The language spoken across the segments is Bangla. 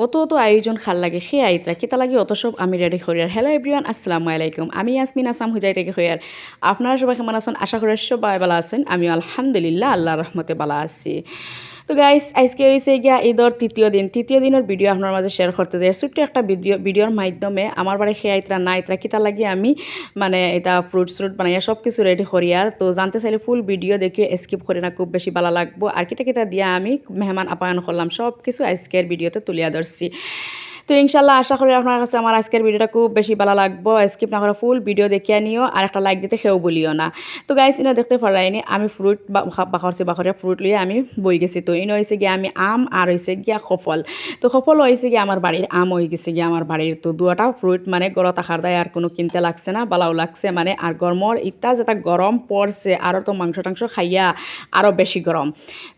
অত আয়োজন খাল লাগে সেই আইতরা কিতা লাগে অত সব আমি রেডি করি আর হ্যালো এভরিওয়ান আসসালামু আলাইকুম আমি ইয়াসমিন আসাম হুজাই থেকে হই আর আপনারা সবাই কেমন আছেন আশা করি সবাই ভালো আছেন আমি আলহামদুলিল্লাহ আল্লাহর রহমতে ভালো আছি তো গাইস আজকে হয়েছে গিয়া ঈদর তৃতীয় দিনের ভিডিও আপনার মাঝে শেয়ার করতে যাই ছোট্ট একটা ভিডিওর মাধ্যমে আমার বাড়ি খেয়ে আইতরা না আইতরা কিতা লাগি আমি মানে এটা ফ্রুট বানাইয়া সব কিছু রেডি করি আর তো জানতে চাইলে ফুল ভিডিও দেখে স্কিপ করি না খুব বেশি ভালো লাগবো আর কিতা দিয়া আমি মেহমান আপ্যায়ন করলাম সব কিছু আজকের ভিডিওতে তুলিয়া ধরছি তো ইনশাল্লাহ আশা করি আপনার কাছে আমার আজকের ভিডিওটা খুব বেশি ভালো লাগবো স্কিপ না করে ফুল ভিডিও দেখিয়া নিও আর একটা লাইক দিতে সেও বলিও না তো গাইস ইনো দেখতে পারাইনি আমি ফ্রুট বাখরিয়া ফ্রুট লিয়ে আমি বই গেছি তো ইনো হয়েছে গিয়ে আমি আম আর হয়েছে গিয়া সফল তো সফল হয়েছে গিয়ে আমার বাড়ির আম হয়ে গেছে গিয়ে আমার বাড়ির তো দুটা ফ্রুট মানে গড়ত আখার দেয় আর কোনো কিনতে লাগছে না ভালোও লাগছে মানে আর গরমর ইত্যা যেটা গরম পড়ছে আরও তো মাংস টাংস খাইয়া আরও বেশি গরম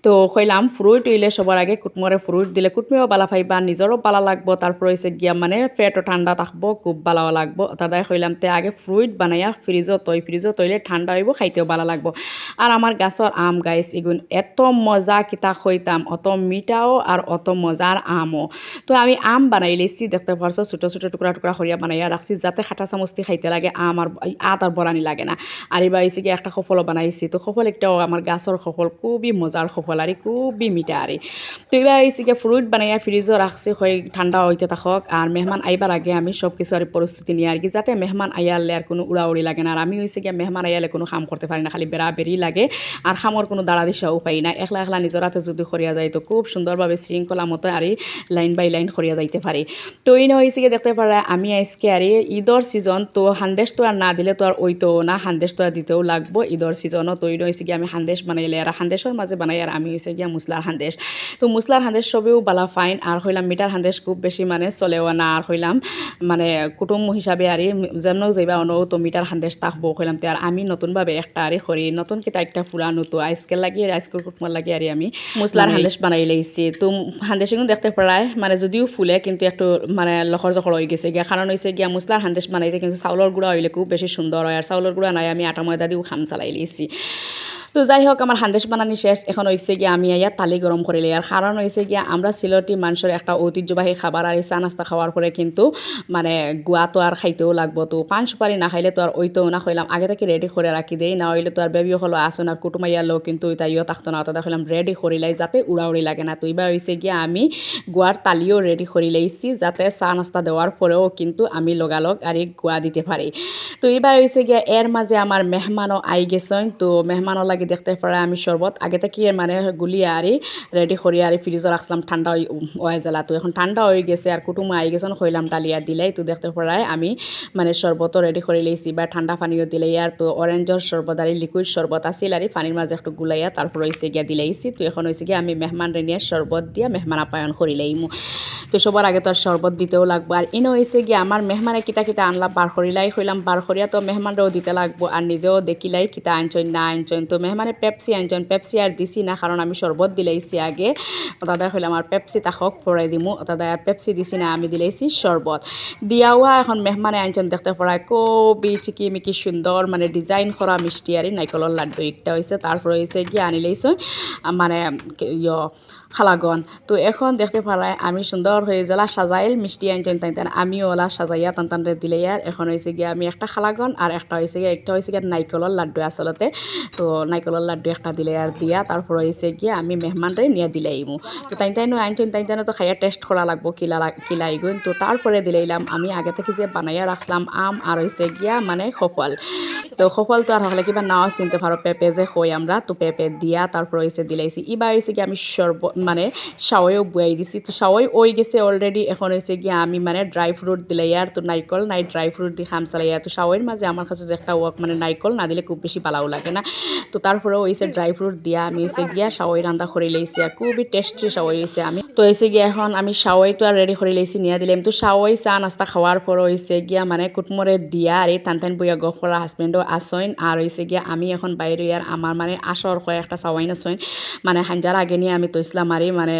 তো কইলাম ফ্রুট হইলে সবার আগে কুটমরে ফ্রুট দিলে কুটমেও বালা পাইবা নিজেরও বালা লাগবো তারপর হয়েছে গিয়া মানে পেটও ঠান্ডা থাকবো খুব ভালো লাগবো তাদের কইলাম তে আগে ফ্রুট বানাইয়া ফ্রিজও তৈলে ঠান্ডা হইব খাইতেও ভালো লাগবো আর আমার গাছর আম গাইছ এগুন এত মজা কিতা খইতাম অত মিঠাও আর অত মজার আমও তো আমি আম বানাই লেছি দেখতে পারছো ছোট ছোট টুকরা টুকরা করিয়া বানাইয়া রাখছি যাতে খাটা চামচটি খাইতে লাগে আম আর আত আর বরানি লাগে না আর এবার হয়েছে গিয়ে একটা সফলও বানাইছি তো সফল একটাও আমার গাছর সফল খুবই মজার সফল আর খুবই মিঠা আর তো এবার হয়েছে গিয়ে ফ্রুট বানাইয়া ফ্রিজও রাখছি হয় ঠান্ডা হইতে থাকক আর মেহমান আইবার আগে আমি সব কিছু আর প্রস্তুতি নিয়ে আর কি যাতে মেহমান আইয়ালে আর কোনো উড়াউড়ি লাগে না আর আমি হয়েছে গিয়ে মেহমান আইয়ালে কোনো কাম করতে পারি না খালি বেড়ি লাগে আর খামর কোনো দাঁড়া দিশাও পাই না একলা একলা নিজের হাতে যদি করিয়া যায় তো খুব সুন্দরভাবে শৃঙ্খলা মতো আর লাইন বাই লাইন করিয়া যাইতে পারি তো এই হয়েছে গিয়ে দেখতে পারা আমি আজকে আর ঈদর সিজন তো হান্দেশ তো আর না দিলে তো আর ওইতো না হান্দেশ তো আর দিতেও লাগবো ঈদর সিজনও তো এই হয়েছে গিয়ে আমি হান্দেশ বানাইলে আর হান্দেশের মাঝে বানাই আর আমি হয়েছে গিয়া মুসলার হান্দেশ তো মুসলার হান্দেশ সবেও বালা ফাইন আর হইলাম মিটার হান্দেশ খুব বেশি মানে চলেও না আর হইলাম মানে কুটুম হিসাবে আর যেমন যাইবা অন তো মিটার হান্দেশ তাকবো হইলাম তো আর আমি নতুনভাবে একটা আরে করি নতুন কিতা একটা পুরানো তো আজকাল লাগি আজকাল কুটমার লাগে আর আমি মুসলার হান্দেশ বানাই লাইছি তো হান্দেশ দেখতে পারায় মানে যদিও ফুলে কিন্তু একটু মানে লখর জখর হয়ে গেছে গিয়া কারণ হয়েছে গিয়া মুসলার হান্দেশ বানাইতে কিন্তু চাউলের গুঁড়া হইলে খুব বেশি সুন্দর হয় আর চাউলের গুঁড়া নাই আমি আটা ময়দা দিয়েও খাম চালাই লিছি তো যাই হোক আমার হান্দেশ বানানি শেষ এখন হয়েছে গিয়ে আমি ইয়া তালি গরম করে লাই আর কারণ হয়েছে গিয়া আমরা সিলেটি মানুষের একটা ঐতিহ্যবাহী খাবার আর চা নাস্তা খাওয়ার পরে কিন্তু মানে গুয়া তো আর খাইতেও লাগবো তো পান সুপারি না খাইলে তো আর ওইতেও না খাইলাম আগে থেকে রেডি করে রাখি দেই না হইলে তো আর বেবিও হলো আসন আর কুটুমাইয়ালো কিন্তু তাইও থাকতো না অতটা হইলাম রেডি করি লাই যাতে উড়াউড়ি লাগে না তো এবার হয়েছে গিয়া আমি গুয়ার তালিও রেডি করে লাইছি যাতে চা নাস্তা দেওয়ার পরেও কিন্তু আমি লগালগ আর গুয়া দিতে পারি তো এবার হয়েছে গিয়া এর মাঝে আমার মেহমানও আই গেছেন তো মেহমানও লাগে দেখতে পারে আমি শরবত আগে থেকে মানে গুলিয়ে আরি রেডি করি আর ফ্রিজে রাখলাম ঠান্ডা হয়ে জ্বালা তো এখন ঠান্ডা হয়ে গেছে আর কুটুম আই গেছেন হইলাম ডালিয়া দিলাই তো দেখতে পারায় আমি মানে শরবতও রেডি করে লইছি বা ঠান্ডা পানিও দিলাই আর তো অরেঞ্জর শরবত আর লিকুইড শরবত আছিল আর পানির মাঝে একটু গুলাইয়া তারপর হয়েছে গিয়া দিলাইছি তো এখন হয়েছে গিয়া আমি মেহমান নিয়ে শরবত দিয়া মেহমান আপ্যায়ন করিলাইমু তো সবার আগে তো আর শরবত দিতেও লাগবো আর ইনো হয়েছে গিয়া আমার মেহমানে কিতা আনলা বার করিলাই হইলাম বার করিয়া তো মেহমানরাও দিতে লাগবো আর নিজেও দেখিলাই কিতা আনছন না আনছন তো মেহমানে পেপসি আনছন পেপসি আর দিছি না কারণ আমি শরবত দিলাইছি আগে দাদা হইলাম আর পেপসি তাহক পড়াই দিমু দাদা পেপসি দিছি না আমি দিলাইছি শরবত দিয়াওয়া এখন মেহমানে আনছন দেখতে পড়ায় খুবই চিকিমিকি সুন্দর মানে ডিজাইন করা মিষ্টি আর নাইকলের লাড্ডু একটা হয়েছে তারপর হয়েছে গিয়ে আনি লাইছে মানে খালাগন তো এখন দেখতে পারায় আমি সুন্দর হয়ে জ্বালা সাজাইল মিষ্টি আনছেন তাই আমিও ওলা সাজাইয়া টানটানরে দিলে আর এখন হয়েছে গিয়ে আমি একটা খালাগন আর একটা হয়েছে গিয়ে নাইকলের লাড্ডু আসলতে তো নাইকলের লাড্ডু একটা দিলে আর দিয়া তারপর হয়েছে গিয়ে আমি মেহমানরে নিয়ে দিলাইমু তো তাই আনছেন তাই তো খাইয়া টেস্ট করা লাগবো কিলাইগুন তো তারপরে দিলাইলাম আমি আগে থেকে যে বানাইয়া রাখলাম আম আর হয়েছে গিয়া মানে সফল তো সফল তো আর হলে কিবা নাও চিনতে পারো পেঁপে যে হই আমরা তো পেঁপে দিয়া তারপর হয়েছে দিলাইছি এবার হয়েছে গিয়ে আমি মানে সাওয়াইও বুয়াই দিছি তো সাওয়াই ওই গেছে অলরেডি এখন হয়েছে গিয়ে আমি মানে ড্রাই ফ্রুট দিলাই আর তো নাইকল নাই ড্রাই ফ্রুট দিয়ে খাম চালাই আর তো সাওয়াইয়ের মাঝে আমার কাছে যে একটা মানে নাইকল না দিলে খুব বেশি ভালো লাগে না তো তারপরেও হয়েছে ড্রাই ফ্রুট দিয়া আমি হয়েছে গিয়া সাওয়াই রান্না করে লাইছি আর খুবই টেস্টি সাওয়াই হয়েছে আমি তো হয়েছে গিয়া এখন আমি সাওয়াই তো আর রেডি করে লাইছি নিয়ে দিলাম তো সাওয়াই চা নাস্তা খাওয়ার পর হয়েছে গিয়া মানে কুটমরে দিয়া আর এই টান বইয়া গফরা হাজবেন্ডও আসইন আর হয়েছে গিয়া আমি এখন বাইরে আর আমার মানে আসর কয়েকটা সাওয়াইন আসইন মানে হাঞ্জার আগে নিয়ে আমি তো ইসলাম আরই মানে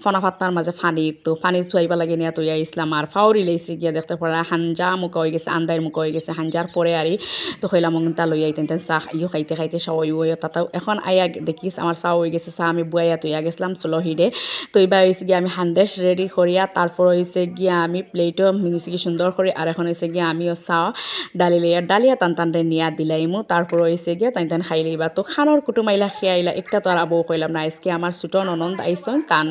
ফনা ফাত্তার মাঝে ফানি তো ফানি চুয়াইবা লাগে নিয়ে তৈয়া ইসলাম আর ফাউরি লাইছি গিয়া দেখতে পড়া হাঞ্জা মুখা হয়ে গেছে আন্দাইর মুখা হয়ে গেছে হাঞ্জার পরে আরই তো হইলাম তা লইয়া আইতেন চাহ খাইতে সাওয়াই তাতাও এখন আয়া দেখিস আমার চাও হয়ে গেছে চা আমি বুয়াইয়া তৈয়া গেছিলাম চলো হিডে তো এবার হয়েছে গিয়ে আমি হান্দেশ রেডি করিয়া তারপর হয়েছে গিয়া আমি প্লেটও মিনিছি কি সুন্দর করে আর এখন হয়েছে গিয়া আমিও চাও ডালিয়া টান নিয়া দিলাইমু তারপর হয়েছে গিয়া তান খাই লইবা তো খানোর কুটুম আইলা খেয়ে আইলা একটা তো আর আবু কইলাম না আজকে আমার ছোট ননদ আইসন তান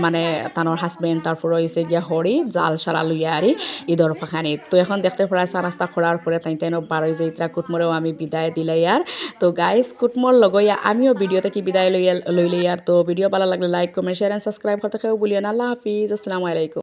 মানে তানোর হাজবেন্ড তারপর হয়েছে গিয়া হরি জাল সারা লইয়া আরি ঈদর পাখানি তো এখন দেখতে পড়া চা নাস্তা করার পরে তাইনো বারোই যে ইতরা কুটমরেও আমি বিদায় দিলাই আর তো গাইস কুটমর লগইয়া আমিও ভিডিওতে কি বিদায় লইলে আর তো ভিডিও ভালো লাগলে like comment share and subscribe করতে কেউ ভুলিও না আল্লাহ হাফিজ আসসালামু আলাইকুম